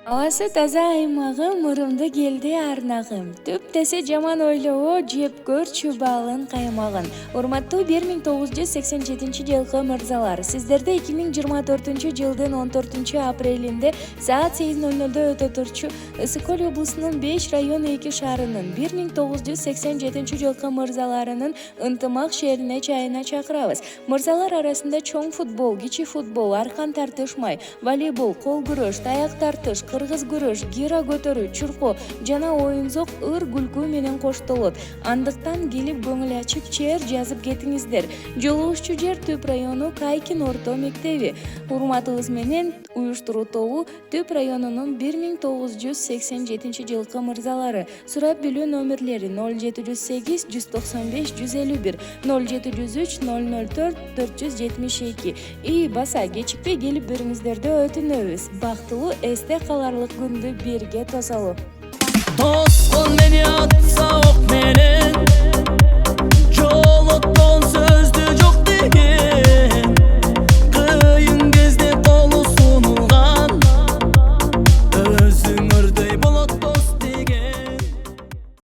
Абасы таза аймагым, мурумду келди арнагым. Түп десе жаман ойлоо, жеп көрчү балын каймагын. Урматтуу 1987-жылкы мырзалар, сиздерде 2024-жылдын 14-апрелинде саат 8:00 өтө турчу Ысык-Көл облусунун 5 район 2 шаарынын 1987-жылкы мырзаларынын ынтымак шерине чайына чакырабыз. Мырзалар арасында чоң футбол, кичи футбол, аркан тартышмай, волейбол, кол күрөш, таяк тартыш, кыргыз күрөш, гира көтөрүү, чуркоо жана оюнзок ыр күлкүү менен коштолот. Андыктан келип көңүл ачып чеэр жазып кетиңиздер. Жолугушчу жер Түп району Кайкин орто мектеби. Урматыбыз менен уюштуруу тобу Түп районунун 1987-жылкы мырзалары. Сурап билүү номерлери 0708 195 151 0703 004 472. Баса кечикпей келип бериңиздерди өтүнөбүз. Бактылуу эсте каларлык күндү бирге тосолу.